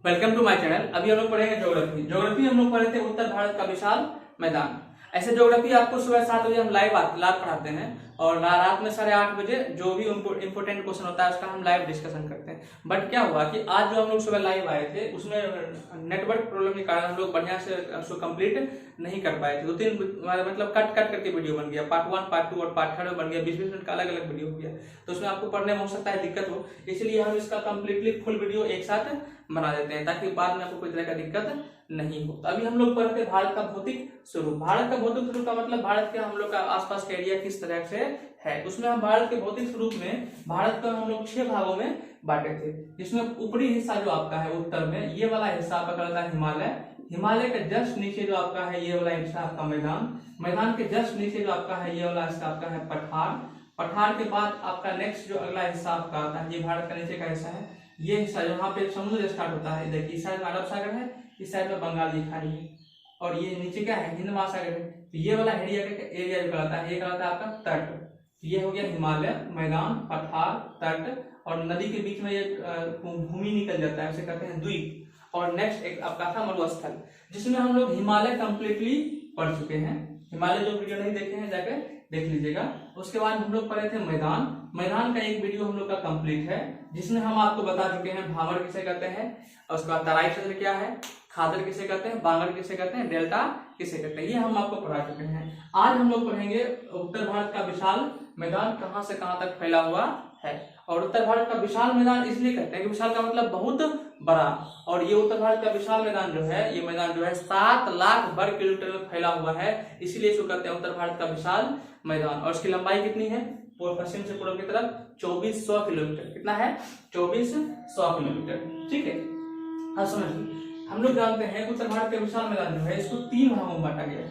Welcome to my channel. अभी हम लोग पढ़ेंगे ज्योग्राफी हम लोग पढ़े थे उत्तर भारत का विशाल मैदान। ऐसे ज्योग्राफी आपको सुबह 7 बजे हम लाइव पढ़ाते हैं और रात में 8:30 बजे जो भी इंपोर्टेंट क्वेश्चन होता है उसका हम लाइव डिस्कशन करते हैं। बट क्या हुआ कि आज जो हम लोग सुबह लाइव आए थे उसमें नेटवर्क प्रॉब्लम के कारण हम लोग बढ़िया से उसको कंप्लीट नहीं कर पाए थे। 2-3 मतलब कट करके वीडियो बन गया, पार्ट 1, पार्ट 2 और पार्ट 3 बन गया। 20-20 मिनट का अलग अलग वीडियो हो गया, तो उसमें आपको पढ़ने में हो सकता है दिक्कत हो, इसलिए हम इसका कंप्लीटली फुल वीडियो एक साथ बना देते हैं ताकि बाद में आपको कोई तरह का दिक्कत नहीं हो। तो अभी हम लोग पढ़ते भारत का भौतिक स्वरूप। भारत का भौतिक स्वरूप का मतलब भारत के हम लोग का आसपास का एरिया किस तरह से है। उसमें हम भारत के भौतिक स्वरूप में भारत को हम लोग 6 भागों में बांटे थे, जिसमें ऊपरी हिस्सा जो आपका है उत्तर में, ये वाला हिस्सा आपका कहलाता है हिमालय। हिमालय के जस्ट नीचे जो आपका है ये वाला हिस्सा आपका मैदान। मैदान के जस्ट नीचे जो आपका है ये वाला हिस्सा आपका है पठार। पठार के बाद आपका नेक्स्ट जो अगला हिस्सा आपका आता है, ये भारत का नीचे का हिस्सा है। ये हिस्सा जहाँ पे समुद्र स्टार्ट होता है, देखिए इस साइड में अरब सागर है, इस साइड में बंगाल की खाड़ी है और ये नीचे क्या है, हिंद महासागर है। तो ये वाला एरिया जो कहलाता है, ये कहलाता है आपका तट। ये हो गया हिमालय, मैदान, पठार, तट और नदी के बीच में ये भूमि निकल जाता है, उसे कहते हैं द्वीप। और नेक्स्ट एक आपका था मरुस्थल, जिसमें हम लोग हिमालय कंप्लीटली पढ़ चुके हैं। हिमालय जो वीडियो नहीं देखे हैं जाके देख लीजिएगा। उसके बाद हम लोग पढ़े थे मैदान। मैदान का एक वीडियो हम लोग का कंप्लीट है, जिसमें हम आपको बता चुके हैं भावर किसे कहते हैं, और उसके बाद तराई क्षेत्र क्या है, खादर किसे कहते हैं, बांगर किसे कहते हैं, डेल्टा किसे कहते हैं, ये हम आपको पढ़ा चुके हैं। आज हम लोग पढ़ेंगे उत्तर भारत का विशाल मैदान कहां से कहां तक फैला हुआ है। और उत्तर भारत का विशाल मैदान इसलिए कहते हैं कि विशाल का मतलब बहुत बड़ा, और ये उत्तर भारत का विशाल मैदान जो है, ये मैदान जो है 7 लाख वर्ग किलोमीटर में फैला हुआ है, इसलिए इसको कहते हैं उत्तर भारत का विशाल मैदान। और इसकी लंबाई कितनी है, पश्चिम से पूर्व की तरफ 2400 किलोमीटर। कितना है, 2400 किलोमीटर। ठीक है, हाँ समझिए। हम लोग जानते हैं उत्तर भारत के विशाल मैदान जो है इसको 3 भागों में बांटा गया है।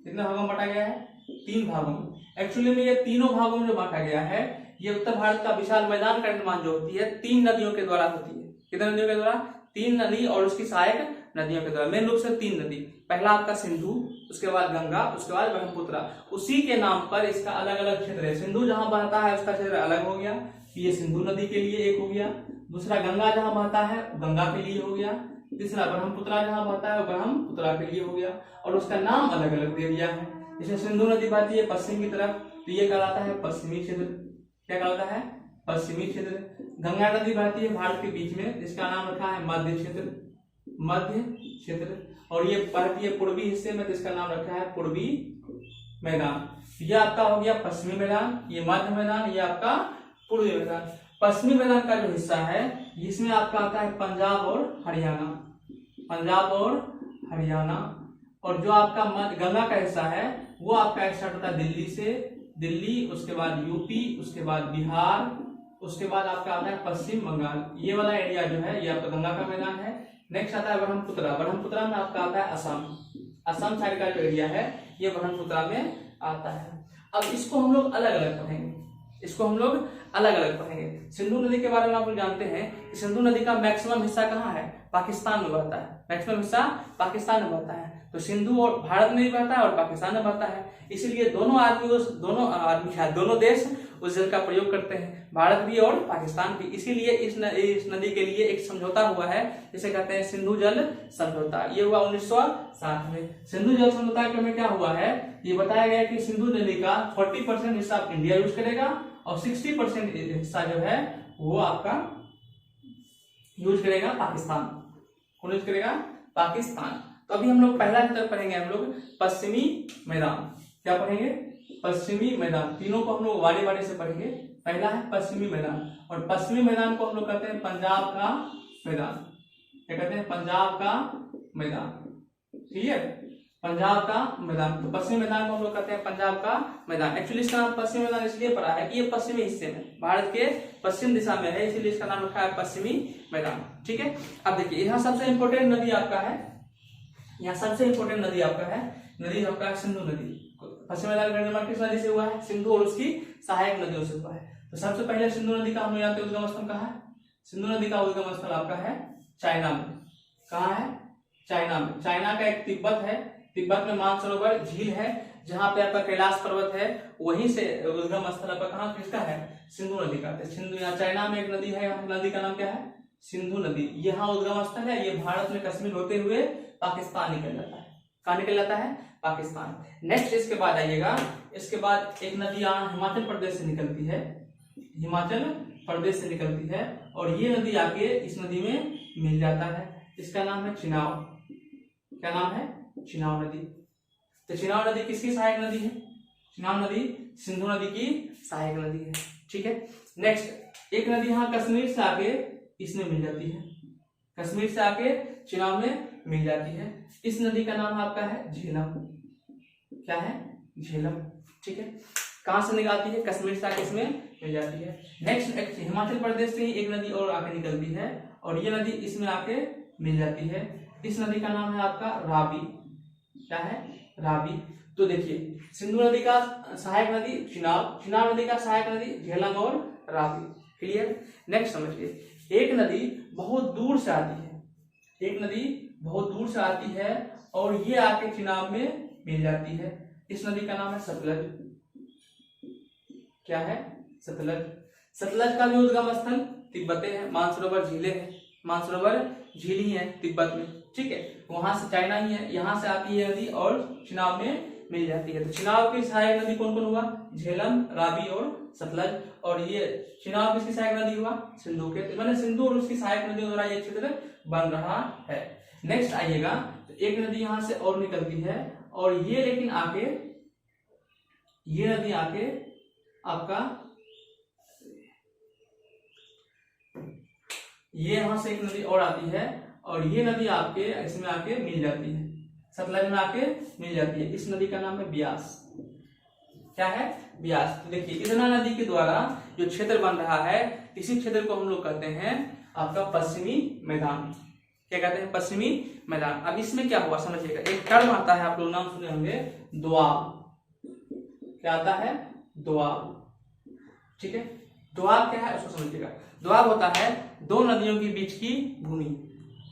कितने भागों में बांटा गया है, 3 भागों में। एक्चुअली में ये तीनों भागों में जो बांटा गया है, ये उत्तर भारत का विशाल मैदान का निर्माण जो होती है 3 नदियों के द्वारा होती है। कितने नदियों के द्वारा, 3 नदी और उसकी सहायक नदियों के द्वारा। मेन रूप से 3 नदी, पहला आपका सिंधु, उसके बाद गंगा, उसके बाद ब्रह्मपुत्र। उसी के नाम पर इसका अलग अलग क्षेत्र है। सिंधु जहां बहता है उसका क्षेत्र अलग हो गया, ये सिंधु नदी के लिए एक हो गया। दूसरा गंगा जहां बहता है गंगा के लिए हो गया। तीसरा ब्रह्मपुत्र जहां बहता है ब्रह्मपुत्र के लिए हो गया, और उसका नाम अलग अलग दे दिया है। जैसे सिंधु नदी बहती है पश्चिम की तरफ, तो ये कहलाता है पश्चिमी क्षेत्र। क्या कहलाता है, पश्चिमी क्षेत्र। गंगा नदी बहती है भारत के बीच में, जिसका नाम रखा है मध्य क्षेत्र, मध्य क्षेत्र। और ये बहती है पूर्वी हिस्से में, तो इसका नाम रखा है पूर्वी मैदान। ये आपका हो गया पश्चिमी मैदान, ये मध्य मैदान, ये आपका पूर्वी मैदान। पश्चिमी मैदान का जो हिस्सा है जिसमें आपका आता है पंजाब और हरियाणा, पंजाब और हरियाणा। और जो आपका गंगा का हिस्सा है वो आपका स्टार्ट होता है दिल्ली से, दिल्ली, उसके बाद यूपी, उसके बाद बिहार, उसके बाद आपका आता है पश्चिम बंगाल। ये वाला एरिया जो है ये आपका गंगा का मैदान है। नेक्स्ट आता है ब्रह्मपुत्र। ब्रह्मपुत्र में आपका आता है असम, असम साइड का जो एरिया है ये ब्रह्मपुत्र में आता है। अब इसको हम लोग अलग अलग पढ़ेंगे, इसको हम लोग अलग अलग पढ़ेंगे। सिंधु नदी के बारे में आप लोग जानते हैं कि सिंधु नदी का मैक्सिमम हिस्सा कहाँ है, पाकिस्तान में बहता है। मैक्सिमम हिस्सा पाकिस्तान में बहता है, तो सिंधु और भारत में भी बहता है और पाकिस्तान में बहता है। इसीलिए दोनों देश उस जल का प्रयोग करते हैं, भारत भी और पाकिस्तान भी। इसीलिए इस नदी के लिए एक समझौता हुआ है जिसे कहते हैं सिंधु जल समझौता। ये हुआ 1960 में। सिंधु जल समझौता में क्या हुआ है, ये बताया गया कि सिंधु नदी का 40% हिस्सा इंडिया यूज करेगा और 60% हिस्सा जो है वो आपका यूज करेगा पाकिस्तान। कौन यूज करेगा, पाकिस्तान। तो अभी हम लोग पहला चैप्टर पढ़ेंगे, हम लोग पश्चिमी मैदान। क्या पढ़ेंगे, पश्चिमी मैदान। तीनों को हम लोग वारे वारे से पढ़ेंगे। पहला है पश्चिमी मैदान, और पश्चिमी मैदान को हम लोग कहते हैं पंजाब का मैदान। क्या कहते हैं, पंजाब का मैदान। क्लियर, पंजाब का मैदान। तो पश्चिमी मैदान को हम लोग कहते हैं पंजाब का मैदान। एक्चुअली इसका नाम पश्चिमी मैदान इसलिए पड़ा है कि ये पश्चिमी हिस्से में, भारत के पश्चिम दिशा में है, इसीलिए इसका नाम रखा है पश्चिमी मैदान। ठीक है, अब देखिए यहाँ सबसे इंपोर्टेंट नदी आपका है, यहाँ सबसे इंपोर्टेंट नदी आपका है, नदी आपका है सिंधु नदी। पश्चिम मैदान का निर्माण किस नदी से हुआ है, सिंधु और उसकी सहायक नदियों से हुआ है। तो सबसे पहले सिंधु नदी का हम लोग जानते हैं उद्गम स्थल कहाँ है, सिंधु नदी का उद्गम स्थल आपका है चाइना में। कहाँ है, चाइना में। चाइना का एक तिब्बत है, तिब्बत में मानसरोवर झील है, जहां पे आपका कैलाश पर्वत है, वहीं से उद्गम स्थल आपका कहाँ किसका है, सिंधु नदी का। सिंधु, यहाँ चाइना में एक नदी है, नदी का नाम क्या है, सिंधु नदी, यहाँ उद्गम स्थल है। ये भारत में कश्मीर होते हुए पाकिस्तान निकल जाता है। कहाँ निकल जाता है? पाकिस्तान। नेक्स्ट इसके बाद आइएगा, इसके बाद एक नदी यहाँ हिमाचल प्रदेश से निकलती है, हिमाचल प्रदेश से निकलती है, और ये नदी आके इस नदी में मिल जाता है। इसका नाम है चिनाव। क्या नाम है? चिनाव नदी। तो चिनाव नदी किसकी सहायक नदी है? चिनाव नदी सिंधु नदी की सहायक नदी है। ठीक है। नेक्स्ट एक नदी यहाँ कश्मीर से आके इसमें मिल जाती है, कश्मीर से आके चिनाव में मिल जाती है। इस नदी का नाम आपका है झेलम। क्या है? झेलम। ठीक है। कहां से निकलती है? कश्मीर से आके इसमें मिल जाती है। नेक्स्ट हिमाचल प्रदेश से ही एक नदी और आके निकलती है, और ये नदी इसमें आके मिल जाती है। इस नदी का नाम है आपका रावी। क्या है? रावी। तो देखिए, सिंधु नदी का सहायक नदी चिनाब, चिनाब नदी का सहायक नदी झेलम और रावी। क्लियर? नेक्स्ट समझिए, एक नदी बहुत दूर से आती है, एक नदी बहुत दूर से आती है और ये आके चिनाब में मिल जाती है। इस नदी का नाम है सतलज। क्या है? सतलज। सतलज का भी उद्गम स्थल तिब्बत है, मानसरोवर झीलें हैं, मानसरोवर झील ही है तिब्बत में। ठीक है। वहां से चाइना ही है, यहाँ से आती है नदी और चिनाब में मिल जाती है। तो चिनाब की सहायक नदी कौन कौन हुआ? झेलम, रावी और सतलज। और ये चिनाब किसकी सहायक नदी हुआ? सिंधु के। तो मैंने सिंधु और उसकी सहायक नदियों द्वारा ये क्षेत्र बन रहा है। नेक्स्ट आइएगा, तो एक नदी यहां से और निकलती है, और ये लेकिन आके, ये नदी आके आपका, ये यहां से एक नदी और आती है, और ये नदी आपके इसमें आके मिल जाती है, सतलज में आके मिल जाती है। इस नदी का नाम है ब्यास। क्या है? ब्यास। तो देखिए, इतना नदी के द्वारा जो क्षेत्र बन रहा है, इसी क्षेत्र को हम लोग कहते हैं आपका पश्चिमी मैदान। क्या कहते हैं? पश्चिमी मैदान। अब इसमें क्या हुआ समझिएगा, एक टर्म आता है, आप लोग नाम सुने होंगे, दोआब। क्या आता है? दोआब। ठीक है। दोआब क्या है उसको समझिएगा। दोआब होता है दो नदियों के बीच की भूमि,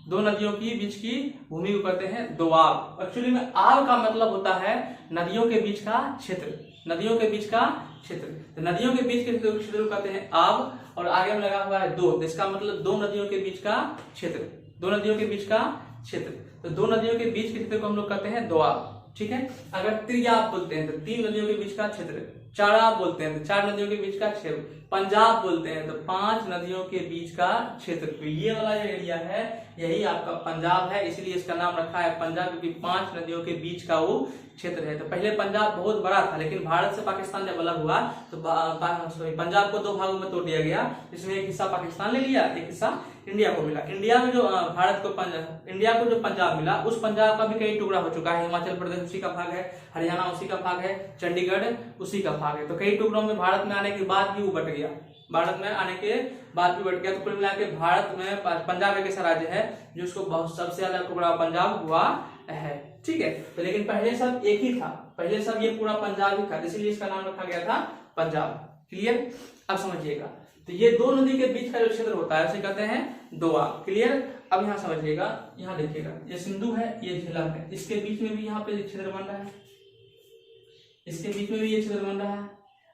दो नदियों की बीच की भूमि को कहते हैं दोआब। एक्चुअली में आब का मतलब होता है नदियों के बीच का क्षेत्र, नदियों के बीच का क्षेत्र। तो नदियों के बीच के क्षेत्र को कहते हैं आब, और आगे में लगा हुआ है दो, इसका मतलब दो नदियों के बीच का क्षेत्र, दो नदियों के बीच का क्षेत्र। तो दो नदियों के बीच के क्षेत्र को हम लोग कहते हैं दोआब। ठीक है। अगर त्रियाब बोलते हैं तो तीन नदियों के बीच का क्षेत्र, चाराब बोलते हैं तो चार नदियों के बीच का क्षेत्र, पंजाब बोलते हैं तो पांच नदियों के बीच का क्षेत्र। तो ये वाला जो एरिया है यही आपका पंजाब है, इसलिए इसका नाम रखा है पंजाब, क्योंकि पांच नदियों के बीच का वो क्षेत्र है। तो पहले पंजाब बहुत बड़ा था, लेकिन भारत से पाकिस्तान जब अलग हुआ तो पंजाब को दो भागों में तोड़ दिया गया, जिसमें एक हिस्सा पाकिस्तान ले लिया, एक हिस्सा इंडिया को मिला। इंडिया में जो भारत को इंडिया को जो पंजाब मिला, उस पंजाब का भी कई टुकड़ा हो चुका है। हिमाचल प्रदेश उसी का भाग है, हरियाणा उसी का भाग है, चंडीगढ़ उसी का भाग है। तो कई टुकड़ों में भारत में आने के बाद भी वो बट गया, भारत में आने के बाद भी बट गया। तो कुल मिला के भारत में पंजाब एक ऐसा राज्य है जो उसको बहुत सबसे ज्यादा टुकड़ा पंजाब हुआ है। ठीक है। तो लेकिन पहले सब एक ही था, पहले सब ये पूरा पंजाब ही था, इसीलिए इसका नाम रखा गया था पंजाब। क्लियर? अब समझिएगा, तो ये दो नदी के बीच का जो क्षेत्र होता है उसे कहते हैं दोआब। क्लियर? अब यहाँ समझिएगा, यहाँ देखिएगा, ये सिंधु है, ये झेलम है, इसके बीच में भी यहाँ पे क्षेत्र बन रहा है, इसके बीच में भी ये क्षेत्र बन रहा है।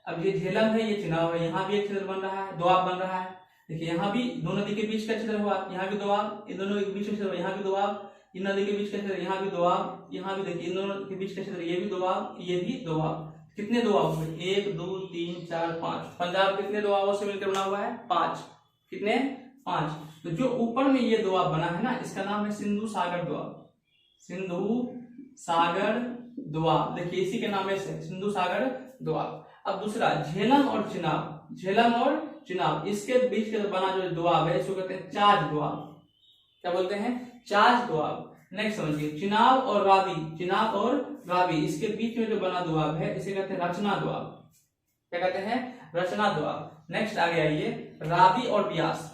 अब ये झेलम है, ये चिनाब है, यहाँ भी एक क्षेत्र बन रहा है, दोआब बन रहा है। देखिए यहाँ भी दो नदी के बीच का क्षेत्र हुआ, यहाँ भी दोआब, इन दोनों के बीच में क्षेत्र, यहाँ भी दोआब, इन नदी के बीच का क्षेत्र, यहाँ भी दोआब, यहाँ भी देखिए इन दोनों के बीच का क्षेत्र, ये भी दोआब, ये भी दोआब। कितने दोआब हुए? 1 2 3 4 5। पंजाब कितने दोआबों से मिलकर बना हुआ है? 5। कितने? 5। तो जो ऊपर में ये दोआब बना है ना, इसका नाम है सिंधु सागर दोआब, सिंधु सागर दोआब। देखिए इसी के नाम से सिंधु सागर दोआब। अब दूसरा झेलम और चिनाब, झेलम और चिनाब, इसके बीच के बना जो दोआब है इसको कहते हैं चाज दोआब। क्या बोलते हैं? चाज दोआब। नेक्स्ट समझिए, चिनाब और रावी, चिनाब और रावी, इसके बीच में जो बना दोआब है इसे कहते हैं रचना दोआब। क्या कहते हैं? रचना दोआब। नेक्स्ट आगे आइए, रावी और ब्यास,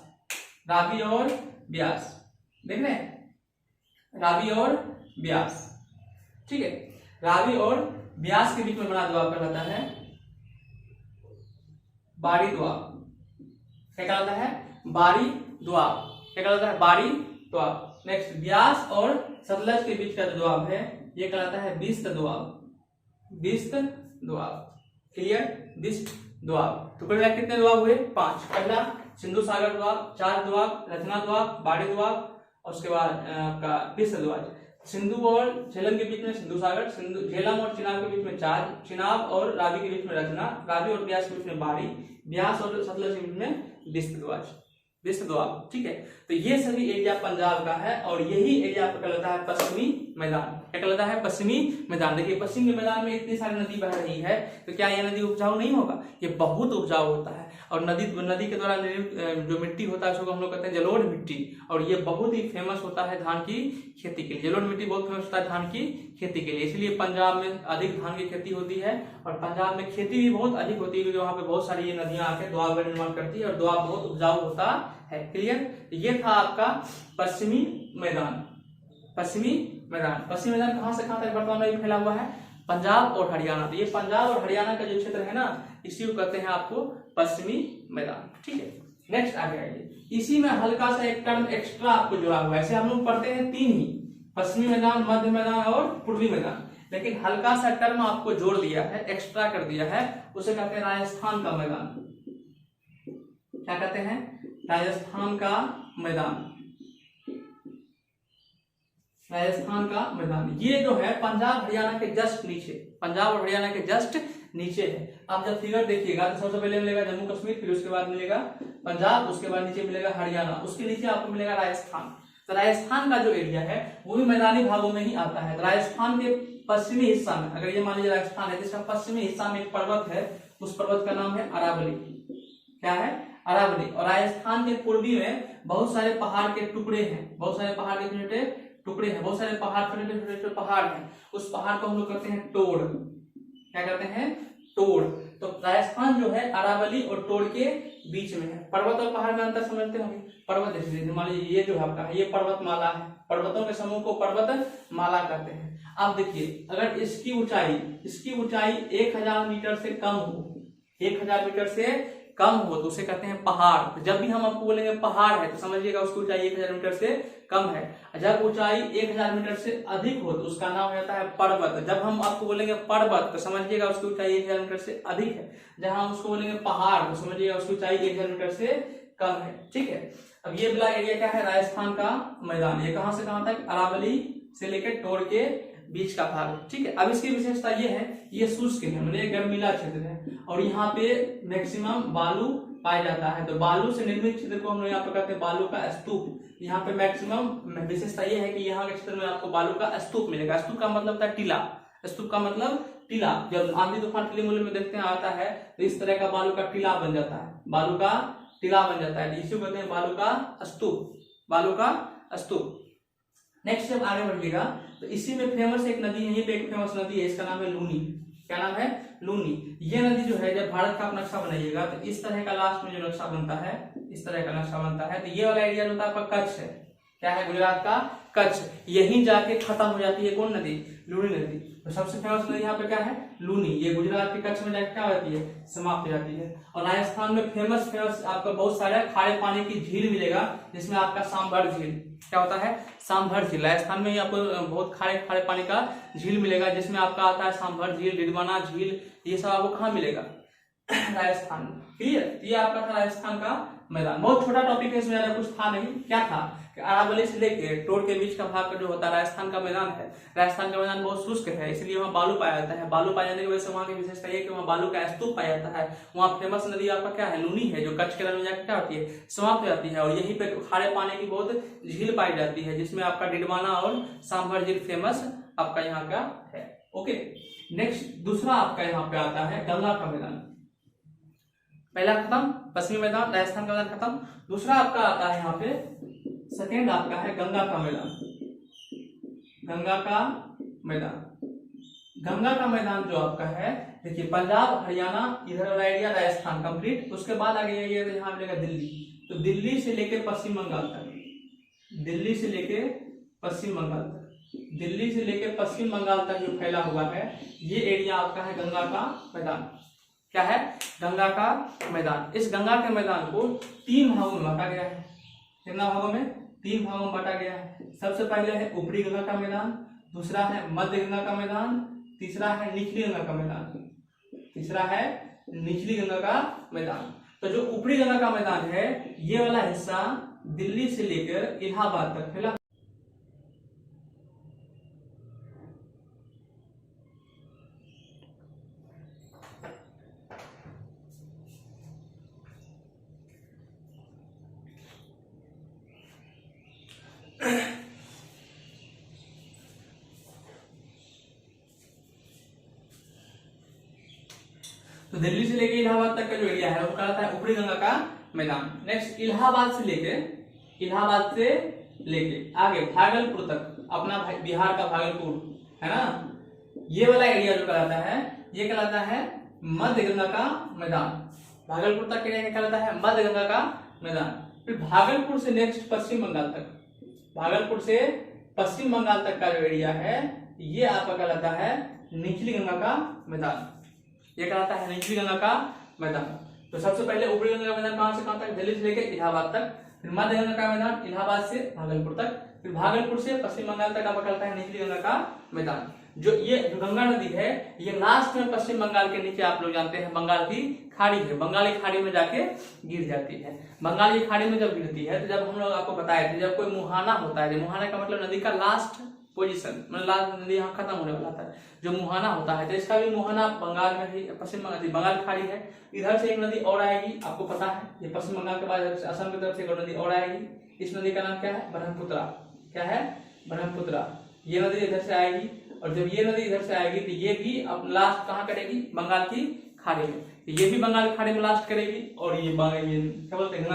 रावी और ब्यास, देख रहे हैं, रावी और ब्यास। ठीक है। रावी और ब्यास के बीच में बना दोआब कहलाता है बारी दोआब। क्या कहलाता है? बारी दोआब। क्या कहलाता है? बारी दोआब। नेक्स्ट, ब्यास और सतलज के बीच का जो दोआब है ये कहलाता है बिस्त दोआब, बिस्त दोआब। क्लियर? बिस्त दोआब। तो कुल कितने दोआब हुए? 5। पहला सिंधु सागर दोआब, चार दोआब, रचना दोआब, बाड़ी दोआब, और उसके बाद आपका विश्व दोआब। सिंधु और झेलम के बीच में सिंधु सागर, सिंधु झेलम और चिनाब के बीच में चार, चिनाब और रावी के बीच में रचना, रावी और ब्यास के बीच में बाड़ी, ब्यास और सतलज के बीच में विश्व दोआब, विश्व दोआब। ठीक है, तो ये सभी एरिया पंजाब का है और यही एरिया आपका कहलाता है पश्चिमी मैदान। क्या कहलाता है? पश्चिमी मैदान। देखिए पश्चिमी मैदान में इतनी सारी नदी बह रही है, तो क्या ये नदी उपजाऊ नहीं होगा? ये बहुत उपजाऊ होता है। और नदी के द्वारा जो मिट्टी होता है उसको हम लोग कहते हैं जलोढ़ मिट्टी, और ये बहुत ही फेमस होता है धान की खेती के लिए। जलोढ़ मिट्टी बहुत फेमस होता है धान की खेती के लिए, इसलिए पंजाब में अधिक धान की खेती होती है और पंजाब में खेती भी बहुत अधिक होती है, क्योंकि वहां पे बहुत सारी ये नदियां आके दोआब का निर्माण करती है और दोआब बहुत उपजाऊ होता है। क्लियर? ये था आपका पश्चिमी मैदान। पश्चिमी मैदान, पश्चिमी मैदान कहां से कहां तक वर्तमान में फैला हुआ है? पंजाब और हरियाणा। तो ये पंजाब और हरियाणा का जो क्षेत्र है ना, इसी को कहते हैं आपको पश्चिमी मैदान। ठीक है, नेक्स्ट आगे आइए। इसी में हल्का सा एक टर्म एक्स्ट्रा आपको जुड़ा हुआ है। ऐसे हम लोग पढ़ते हैं तीन ही, पश्चिमी मैदान, मध्य मैदान और पूर्वी मैदान, लेकिन हल्का सा टर्म आपको जोड़ दिया है, एक्स्ट्रा कर दिया है, उसे कहते हैं राजस्थान का मैदान। क्या कहते हैं? राजस्थान का मैदान। राजस्थान का मैदान ये जो है पंजाब हरियाणा के जस्ट नीचे, पंजाब और हरियाणा के जस्ट नीचे है। आप जब फिगर देखिएगा तो सबसे पहले मिलेगा जम्मू कश्मीर, फिर उसके बाद मिलेगा पंजाब, उसके बाद नीचे मिलेगा हरियाणा, उसके नीचे आपको मिलेगा राजस्थान। तो राजस्थान का जो एरिया है वो भी मैदानी भागों में ही आता है। तो राजस्थान के पश्चिमी हिस्सा में, अगर ये मान लीजिए राजस्थान है, जिसका पश्चिमी हिस्सा में एक पर्वत है, उस पर्वत का नाम है अरावली। क्या है? अरावली। और राजस्थान के पूर्वी में बहुत सारे पहाड़ के टुकड़े हैं, बहुत सारे पहाड़ के छोटे टुकड़े हैं, बहुत सारे पहाड़, छोटे छोटे पहाड़ हैं। उस पहाड़ को हम लोग कहते हैं टोड़। क्या कहते हैं? टोड़। तो राजस्थान जो है अरावली और टोड़ के बीच में है। पर्वत और पहाड़ में अंतर समझते होंगे। पर्वत जैसे मान लीजिए ये जो है आपका, ये पर्वतमाला है, पर्वतों के समूह को पर्वतमाला कहते हैं। आप देखिए, अगर इसकी ऊंचाई 1000 मीटर से कम हो, 1000 मीटर से कम हो तो उसे कहते हैं पहाड़। जब भी हम आपको बोलेंगे पहाड़ है तो समझिएगा उसकी ऊंचाई 1000 मीटर से कम है। जब ऊंचाई 1000 मीटर से अधिक हो तो उसका नाम हो जाता है पर्वत। जब हम आपको बोलेंगे पर्वत तो समझिएगा उसकी ऊंचाई 1000 मीटर से अधिक है। जहां हम उसको बोलेंगे पहाड़ तो समझिएगा उसकी ऊंचाई 1000 मीटर से कम है। ठीक है, अब ये वाला एरिया क्या है? राजस्थान का मैदान। ये कहां से कहां तक? अरावली से लेकर टोड़ के बीच का भाग। ठीक है, अब इसकी विशेषता ये है, ये शुष्क है, मतलब गर्मीला क्षेत्र है और यहाँ पे मैक्सिमम बालू पाया जाता है। तो बालू से निर्मित क्षेत्र को हम लोग यहाँ पे कहते हैं बालू का स्तूप। यहाँ पे मैक्सिमम विशेषता ये है कि यहाँ के क्षेत्र में आपको बालू का स्तूप मिलेगा। स्तूप का मतलब होता है टीला। स्तूप का मतलब टीला। जब आंधी तूफान टीले मूल्य में देखते हैं आता है तो इस तरह का बालू का टीला बन जाता है, बालू का टीला बन जाता है, इसी को कहते हैं बालू का स्तूप, बालू का स्तूप। नेक्स्ट जब आगे बढ़िएगा तो इसी में फेमस एक नदी है, यहीं पे एक फेमस नदी है, इसका नाम है लूनी। क्या नाम है? लूनी। ये नदी जो है, जब भारत का नक्शा बनाइएगा तो इस तरह का लास्ट में जो नक्शा बनता है, इस तरह का नक्शा बनता है। तो ये वाला एरिया जो होता है आपका कच्छ है। क्या है? गुजरात का कच्छ। यहीं जाके खत्म हो जाती है कौन नदी? लूनी नदी। तो सबसे फेमस नदी यहाँ पे क्या है? लूनी। ये गुजरात के कच्छ में जाके क्या होती है? समाप्त हो जाती है। और राजस्थान में फेमस आपको बहुत सारे खारे पानी की झील मिलेगा, जिसमें आपका सांभर झील। क्या होता है? सांभर झील। राजस्थान में ही आपको बहुत खारे पानी का झील मिलेगा, जिसमें आपका आता है सांभर झील, डिडवाना झील। ये सब आपको कहाँ मिलेगा? राजस्थान में। क्लियर? ये आपका था राजस्थान का मैदान। बहुत छोटा टॉपिक है, इसमें ज्यादा कुछ था नहीं। क्या था? अरावली से लेके टोड़ के बीच का भाग जो होता है राजस्थान का मैदान है। राजस्थान का मैदान बहुत शुष्क है, इसलिए वहाँ बालू पाया जाता है। बालू पाए जाने की वजह से वहाँ की विशेषता ये है कि वहाँ बालू का स्तूप पाया जाता है। वहाँ फेमस नदी आपका क्या है? लूनी है, जो कच्छ के रण में जाकर क्या होती है? समाप्त हो जाती है। और यहीं पे खारे पानी की बहुत झील पाई जाती है, जिसमें आपका डिडवाना और सांभर झील फेमस आपका यहाँ का है। ओके, नेक्स्ट दूसरा आपका यहाँ पे आता है गंगा का मैदान। पहला खत्म, पश्चिमी मैदान, राजस्थान का मैदान खत्म। दूसरा आपका आता है यहाँ पे, सेकेंड आपका है गंगा का मैदान। गंगा का मैदान। गंगा का मैदान जो आपका है, देखिए पंजाब हरियाणा इधर वाला एरिया, राजस्थान कंप्लीट। उसके बाद आगे जाइए तो यहाँ मिलेगा दिल्ली। तो दिल्ली से लेके पश्चिम बंगाल तक, दिल्ली से लेके पश्चिम बंगाल तक, दिल्ली से लेके पश्चिम बंगाल तक जो फैला हुआ है, ये एरिया आपका है गंगा का मैदान। क्या है? गंगा का मैदान। इस गंगा के मैदान को 3 भागों में बांटा गया है। कितना भागों में? 3 भागों में बांटा गया है। सबसे पहले है ऊपरी गंगा का मैदान, दूसरा है मध्य गंगा का मैदान, तीसरा है निचली गंगा का मैदान, तीसरा है निचली गंगा का मैदान। तो जो ऊपरी गंगा का मैदान है ये वाला हिस्सा दिल्ली से लेकर इलाहाबाद तक फैला। तो दिल्ली से लेके इलाहाबाद तक का जो एरिया है वो कहलाता है ऊपरी गंगा का मैदान। नेक्स्ट इलाहाबाद से लेके आगे भागलपुर तक, अपना बिहार का भागलपुर है ना, ये वाला एरिया जो कहलाता है ये कहलाता है मध्य गंगा का मैदान। भागलपुर तक एरिया कहलाता है मध्य गंगा का मैदान। फिर भागलपुर से नेक्स्ट पश्चिम बंगाल तक, भागलपुर से पश्चिम बंगाल तक का जो एरिया है ये आपका कहलाता है निचली गंगा का मैदान। ये कहलाता है निचली गंगा का मैदान। तो सबसे पहले ऊपरी गंगा का मैदान कहां से कहां तक, दिल्ली से लेकर इलाहाबाद तक। फिर मध्य गंगा का मैदान इलाहाबाद से भागलपुर तक। फिर भागलपुर से पश्चिम बंगाल तक आपका कहलाता है निचली गंगा का मैदान। जो गंगा नदी है ये लास्ट में पश्चिम बंगाल के नीचे आप लोग जानते हैं बंगाल की खाड़ी है, बंगाल की खाड़ी में जाके गिर जाती है। बंगाल की खाड़ी में जब गिरती है तो जब हम लोग आपको बताए थे जब कोई मुहाना होता है, मुहाना का मतलब नदी का लास्ट पोजीशन, मतलब लास्ट नदी यहाँ खत्म होने वाला था, जो मुहाना होता है तो इसका भी मुहाना बंगाल में ही, पश्चिम बंगाल की खाड़ी है। इधर से एक नदी और आएगी, आपको पता है ये पश्चिम बंगाल के बाद असम की तरफ से एक और नदी और आएगी। इस नदी का नाम क्या है, ब्रह्मपुत्रा। क्या है, ब्रह्मपुत्रा। ये नदी इधर से आएगी और जब ये नदी इधर से आएगी तो ये भी अब लास्ट कहाँ करेगी, बंगाल की खाड़ी में। ये भी बंगाल की खाड़ी में लास्ट करेगी और ये क्या बोलते हैं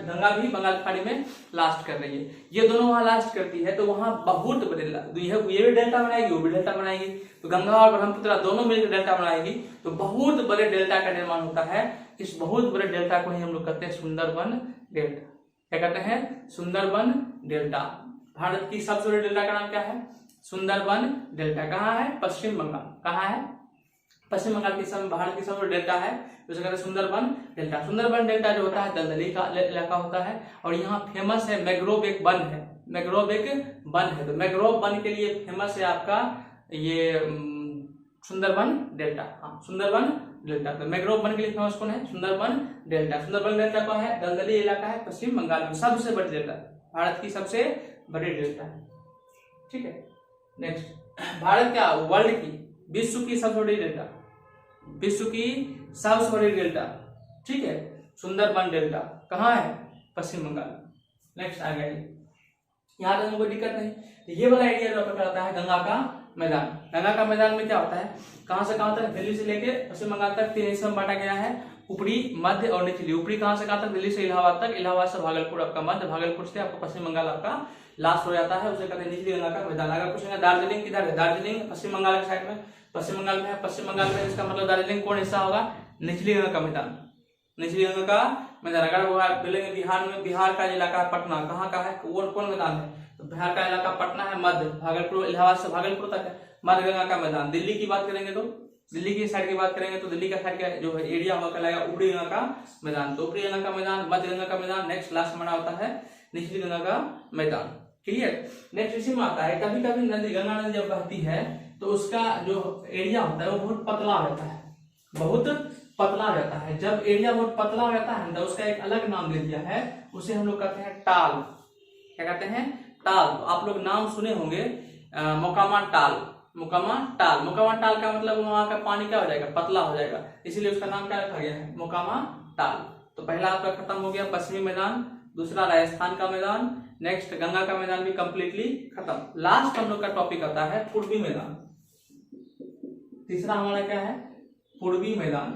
गंगा भी बंगाल की खाड़ी में लास्ट कर रही है। ये दोनों वहां लास्ट करती है तो वहां बहुत बड़े ये भी डेल्टा बनाएगी, वो भी डेल्टा बनाएगी। तो गंगा और ब्रह्मपुत्रा दोनों मिलकर डेल्टा बनाएगी तो बहुत बड़े डेल्टा का निर्माण होता है। इस बहुत बड़े डेल्टा को ही हम लोग कहते हैं सुंदरबन डेल्टा। क्या कहते हैं, सुंदरबन डेल्टा। भारत की सबसे बड़े डेल्टा का नाम क्या है, सुंदरबन डेल्टा। कहाँ है, पश्चिम बंगाल। कहाँ है, पश्चिम बंगाल की भारत की सबसे डेल्टा है, उसे कहते हैं सुंदरबन डेल्टा। सुंदरबन डेल्टा जो होता है दलदली का इलाका होता है और यहाँ फेमस है मैंग्रोव एक वन है, मैंग्रोव एक वन है। तो मैंग्रोव वन के लिए फेमस है आपका ये सुंदरबन डेल्टा। हाँ, सुंदरबन डेल्टा। तो मैंग्रोव वन के लिए फेमस कौन है, सुंदरबन डेल्टा। सुंदरबन डेल्टा कौन है, दलदली इलाका है पश्चिम बंगाल में, सबसे बड़ी डेल्टा, भारत की सबसे बड़ी डेल्टा है। ठीक है। नेक्स्ट, भारत क्या वर्ल्ड की विश्व की सबसे बड़ी डेल्टा, विश्व की सबसे बड़ी डेल्टा। ठीक है, सुंदरबन डेल्टा कहाँ है, पश्चिम बंगाल। नेक्स्ट आ गया, यहाँ तक कोई दिक्कत नहीं। ये वाला एरिया जो आपका कहलाता है गंगा का मैदान। गंगा का मैदान में क्या होता है, कहाँ से कहाँ तक, दिल्ली से लेके पश्चिम बंगाल तक 3 हिस्सों में बांटा गया है, ऊपरी, मध्य और निचली। ऊपरी कहाँ से कहाँ तक, दिल्ली से इलाहाबाद तक, इलाहाबाद से भागलपुर आपका मध्य, भागलपुर से आपका पश्चिम बंगाल आपका लास्ट हो जाता है, उसे कहते हैं निचली गंगा का मैदान। अगर पूछेंगे दार्जिलिंग किधर है, दार्जिलिंग पश्चिम बंगाल के साइड में, पश्चिम बंगाल में है। पश्चिम बंगाल में इसका मतलब दार्जिलिंग कौन हिस्सा होगा, निचली गंगा का मैदान, निचली गंगा का मैदान। अगर वो बोलेंगे बिहार में, बिहार का इलाका पटना कहाँ का है, वो कौन मैदान है, तो बिहार का इलाका पटना है, मध्य भागलपुर, इलाहाबाद से भागलपुर तक है मध्य गंगा का मैदान। दिल्ली की बात करेंगे तो दिल्ली की साइड की बात करेंगे तो दिल्ली का साइड का जो एरिया होगा कहलाएगा ऊपरी गंगा का मैदान। तो ऊपरी गंगा का मैदान, मध्य गंगा का मैदान, नेक्स्ट लास्ट हमारा होता है निचली गंगा का मैदान। क्लियर। नेक्स्ट इसी में आता है, कभी कभी नदी, गंगा नदी जब बहती है तो उसका जो एरिया होता है वो बहुत पतला रहता है, बहुत पतला रहता है। जब एरिया बहुत पतला रहता है तो उसका एक अलग नाम दे दिया है, उसे हम लोग कहते हैं टाल। क्या कहते हैं, टाल। तो आप लोग नाम सुने होंगे, मोकामा टाल, मोकामा टाल। मोकामा टाल का मतलब वहां का पानी क्या हो जाएगा, पतला हो जाएगा, इसीलिए उसका नाम क्या रखा गया है, मोकामा टाल। तो पहला आपका खत्म हो गया पश्चिमी मैदान, दूसरा राजस्थान का मैदान, नेक्स्ट गंगा का मैदान भी कंप्लीटली खत्म। लास्ट हम लोग का टॉपिक आता है पूर्वी मैदान। तीसरा हमारा क्या है, पूर्वी मैदान।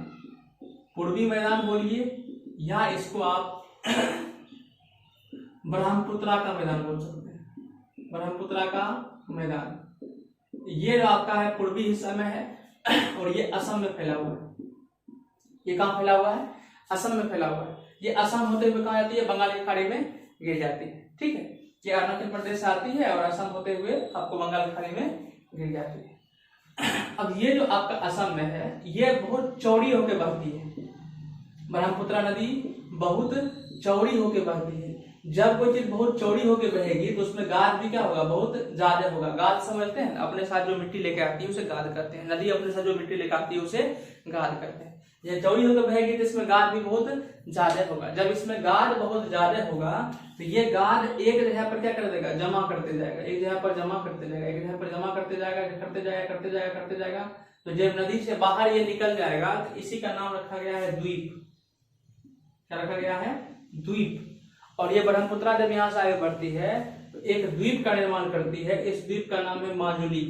पूर्वी मैदान बोलिए या इसको आप ब्रह्मपुत्रा का मैदान बोल सकते हैं, ब्रह्मपुत्रा का मैदान। ये जो आपका है पूर्वी हिस्सा में है और ये असम में फैला हुआ है। ये कहाँ फैला हुआ है, असम में फैला हुआ है। ये असम होते हुए कहाँ जाती है, बंगाल की खाड़ी में गिर जाती है। ठीक है, ये अरुणाचल प्रदेश से आती है और असम होते हुए आपको बंगाल की खाड़ी में गिर जाती है। अब ये जो आपका असम में है ये बहुत चौड़ी होकर बहती है, ब्रह्मपुत्रा नदी बहुत चौड़ी होकर बहती है। जब कोई चीज बहुत चौड़ी होकर बहेगी तो उसमें गाद भी क्या होगा, बहुत ज्यादा होगा। गाद समझते हैं, अपने साथ जो मिट्टी लेके आती है उसे गाद करते हैं। नदी अपने साथ जो मिट्टी लेकर आती है उसे गाद करते हैं। यह चौड़ी होकर बहेगी तो इसमें गाद भी बहुत ज्यादा होगा। जब इसमें गाद बहुत ज्यादा होगा तो ये गाद एक जगह पर क्या कर देगा, जमा करते जाएगा, एक जगह पर जमा करते जाएगा, एक जगह पर जमा करते जाएगा, करते जाएगा करते जाएगा करते जाएगा। तो जब नदी से बाहर ये निकल जाएगा तो इसी का नाम रखा गया है द्वीप। क्या रखा गया है, द्वीप। और ये ब्रह्मपुत्रा जब यहाँ से आगे बढ़ती है तो एक द्वीप का निर्माण करती है। इस द्वीप का नाम है माजुली।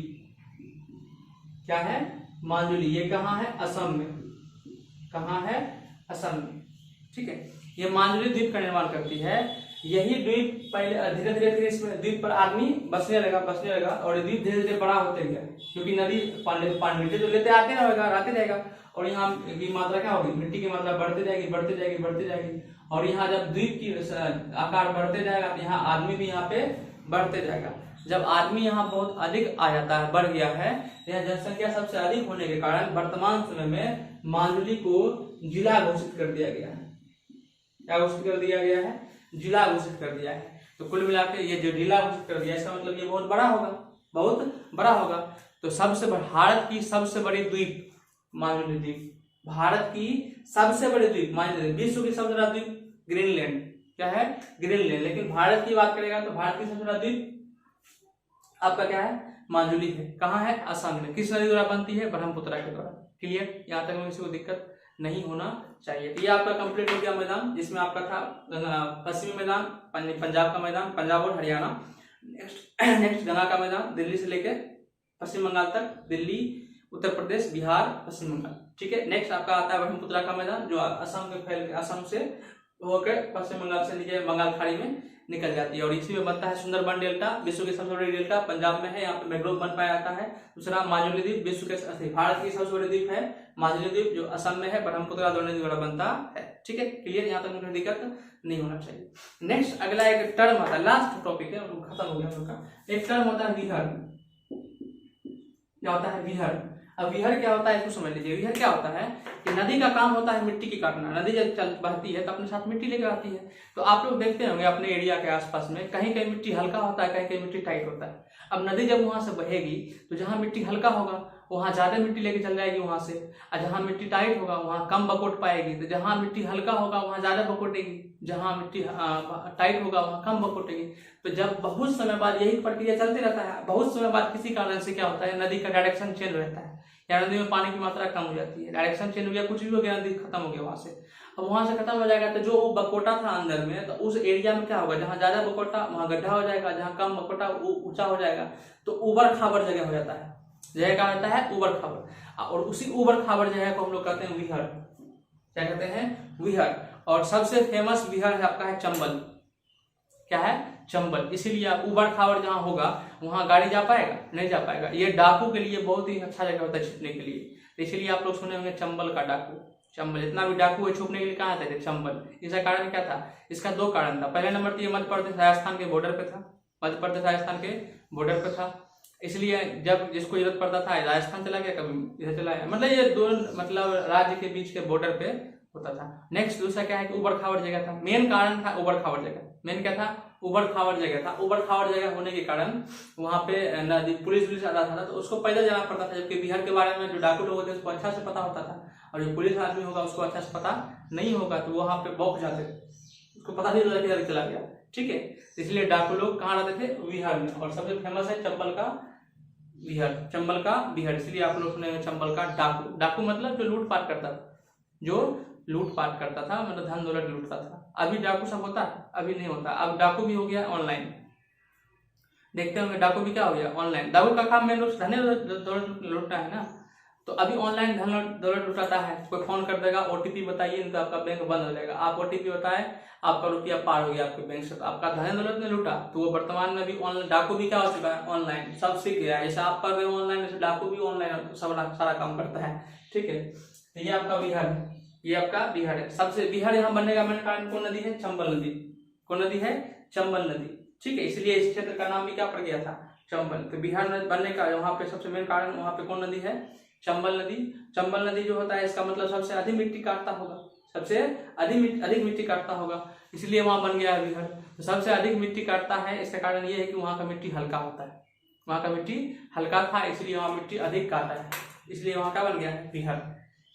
क्या है, माजुली। ये कहाँ है, असम में। कहाँ है, असम में। ठीक है, ये माजुली द्वीप का निर्माण करती है। यही द्वीप पहले धीरे धीरे फिर इसमें द्वीप पर आदमी बसने लगा और ये द्वीप धीरे धीरे बड़ा होते गया, क्योंकि नदी पानी तो लेते आते रहेगा और यहाँ की मात्रा क्या होगी, मिट्टी की मात्रा बढ़ती जाएगी। और यहाँ जब द्वीप की आकार बढ़ते जाएगा तो यहाँ आदमी भी यहाँ पे बढ़ते जाएगा। जब आदमी यहाँ बहुत अधिक आ जाता है, बढ़ गया है, यहाँ जनसंख्या सबसे अधिक होने के कारण वर्तमान समय में माजुली को जिला घोषित कर दिया गया है। क्या घोषित कर दिया गया है, जिला घोषित कर दिया है। तो कुल मिलाकर ये जो जिला घोषित कर दिया इसका मतलब ये बहुत बड़ा होगा। तो भारत की सबसे बड़ी द्वीप माजुली द्वीप, भारत की सबसे बड़ी द्वीप माजुली। विश्व की सबसे बड़ा द्वीप ग्रीनलैंड। क्या है, ग्रीनलैंड। लेकिन भारत की बात करेगा तो भारत की सबसे बड़ा द्वीप आपका क्या है, माजुली है। कहाँ है, असम में। किस नदी द्वारा बनती है, ब्रह्मपुत्रा के द्वारा। क्लियर, यहाँ तक में किसी को दिक्कत नहीं होना चाहिए। तो ये आपका कंप्लीट हो गया मैदान, जिसमें आपका था पश्चिमी मैदान पंजाब का मैदान, पंजाब और हरियाणा। नेक्स्ट गंगा का मैदान, दिल्ली से लेकर पश्चिम बंगाल तक, दिल्ली, उत्तर प्रदेश, बिहार, पश्चिम बंगाल। ठीक है, नेक्स्ट आपका आता है ब्रह्मपुत्रा का मैदान, जो असम से होकर पश्चिम बंगाल से नीचे बंगाल खाड़ी में निकल जाती है। और इसी में बनता है सुंदरबन डेल्टा, विश्व की सबसे बड़ी डेल्टा पंजाब में है, यहाँ पे मैंग्रोव बन पाया जाता है। दूसरा माजुली द्वीप, विश्व के भारत की सबसे बड़ी द्वीप है माजुली द्वीप, जो असम में है, ब्रह्मपुत्रा दोनों द्वारा बनता है। ठीक है, क्लियर, यहाँ तक मुझे दिक्कत नहीं होना चाहिए। नेक्स्ट अगला एक टर्म आता है, लास्ट टॉपिक है, खत्म हो गया हम लोग का। एक टर्म होता है विहर। क्या होता है, विहर। अब विहर क्या होता है इसको समझ लीजिए। विहर क्या होता है कि नदी का काम होता है मिट्टी की काटना। नदी जब बहती है तो अपने साथ मिट्टी लेकर आती है। तो आप लोग देखते होंगे अपने एरिया के आसपास में कहीं कहीं मिट्टी हल्का होता है, कहीं कहीं मिट्टी टाइट होता है। अब नदी जब वहां से बहेगी तो जहां मिट्टी हल्का होगा वहां ज्यादा मिट्टी लेके चल जाएगी वहां से, और जहां मिट्टी टाइट होगा वहां कम बकोट पाएगी। तो जहां मिट्टी हल्का होगा वहां ज्यादा बकोटेगी, जहां मिट्टी टाइट होगा वहां कम बकोटेगी। तो जब बहुत समय बाद यही प्रक्रिया चलती रहता है, बहुत समय बाद किसी कारण से क्या होता है, नदी का डायरेक्शन चेंज रहता है, या नदी में पानी की मात्रा कम हो जाती है, डायरेक्शन चेंज हो गया, कुछ भी हो गया, नदी खत्म हो गया वहां से। अब वहां से खत्म हो जाएगा तो जो बकोटा था अंदर में, तो उस एरिया में क्या होगा, जहां ज्यादा बकोटा वहां गड्ढा हो जाएगा, जहां कम बकोटा ऊंचा हो जाएगा। तो उबड़ खाबड़ जगह हो जाता है, जगह क्या होता है, उबड़ खाबड़। और उसी उबड़ खाबड़ जगह को हम लोग कहते हैं विहर। क्या कहते हैं, विहर। और सबसे फेमस विहर है आपका है चंबल। क्या है, चंबल। इसीलिए आप उबड़ खाबड़ जहां होगा वहां गाड़ी जा पाएगा, नहीं जा पाएगा। ये डाकू के लिए बहुत ही अच्छा जगह होता है छिपने के लिए, इसलिए आप लोग सुने होंगे चंबल का डाकू। चंबल, जितना भी डाकू है छुपने के लिए कहाँ आते थे, चंबल। इसका कारण क्या था, इसका दो कारण था। पहले नंबर तो ये मध्य प्रदेश राजस्थान के बॉर्डर पे था, मध्य प्रदेश राजस्थान के बॉर्डर पे था, इसलिए जब जिसको जरूरत पड़ता था राजस्थान चला गया, कभी इधर चला गया, मतलब ये दो मतलब राज्य के बीच के बॉर्डर पे होता था। नेक्स्ट दूसरा क्या है कि उबड़ खाबड़ जगह था, मेन कारण था उबड़ खाबड़ जगह। मेन क्या था, उबड़ खाबड़ जगह था। उबड़ खाबड़ जगह होने के कारण वहां पे नदी पुलिस आता था तो उसको पैदल जाना पड़ता था, जबकि बिहार के बारे में जो डाकू लोग होते उसको अच्छा से पता होता था, और जो पुलिस आदमी होगा उसको अच्छा से पता नहीं होगा, तो वहां पे बौख जाते थे, उसको पता नहीं चला किधर चला गया। ठीक है, इसलिए डाकू लोग कहाँ रहते थे, बिहार में। और सबसे फेमस है चंबल का बिहार, चंबल का बिहार, इसलिए आप लोग सुनेंगे चंबल का डाकू। डाकू मतलब जो लूटपाट करता था, जो लूटपाट करता था, मतलब धन दौलत लूटता था। अभी डाकू सब होता है, अभी नहीं होता। अब डाकू भी हो गया ऑनलाइन, देखते होंगे डाकू भी क्या हो गया, ऑनलाइन। डाकू का काम मेन धन दौलत लूटना है ना, तो अभी ऑनलाइन धन दौलत लुटाता है। कोई फोन कर देगा, ओटीपी बताइए, नहीं तो आपका बैंक बंद हो जाएगा। आप ओटीपी बताए, आपका रुपया पार हो गया आपके बैंक से, तो आपका धन दौलत ने लूटा। तो वो वर्तमान में भी ऑनलाइन डाकू भी क्या हो चुका है, ऑनलाइन सब सीख गया है। जैसे आप कर रहे हो ऑनलाइन, जैसे डाकू भी ऑनलाइन सब सारा काम करता है। ठीक है, तो ये आपका बिहार है, ये आपका बिहार है। सबसे बिहार यहाँ बनने का मेन कारण कौन नदी है, चंबल नदी। कौन नदी है, चंबल नदी। ठीक है, इसलिए इस क्षेत्र का नाम भी क्या पड़ गया था, चंबल। तो बिहार बनने का वहां पे सबसे मेन कारण, वहां पे कौन नदी है, चंबल नदी। चंबल नदी जो होता है इसका मतलब सबसे अधिक मिट्टी काटता होगा, सबसे अधिक मिट्टी काटता होगा, इसलिए वहां बन गया है बिहार। तो सबसे अधिक मिट्टी काटता है, इसका कारण ये है कि वहां का मिट्टी हल्का होता है, वहां का मिट्टी हल्का था, इसलिए वहां मिट्टी अधिक काटा है, इसलिए वहां का बन गया है बिहार।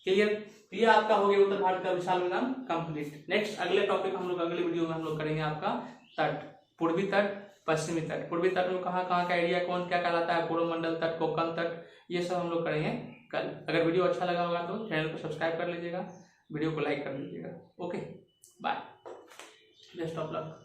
क्लियर। तो ये आपका हो गया उत्तर भारत का विशाल मैदान कंप्लीट। नेक्स्ट अगले टॉपिक हम लोग अगले वीडियो में हम लोग करेंगे आपका तट, पूर्वी तट, पश्चिमी तट। पूर्वी तट में कहाँ कहाँ का एरिया कौन क्या कहलाता है, पूर्व मंडल तट, कोंकण तट, ये सब हम लोग करेंगे कल। अगर वीडियो अच्छा लगा होगा तो चैनल को सब्सक्राइब कर लीजिएगा, वीडियो को लाइक कर लीजिएगा। Okay bye, best of luck.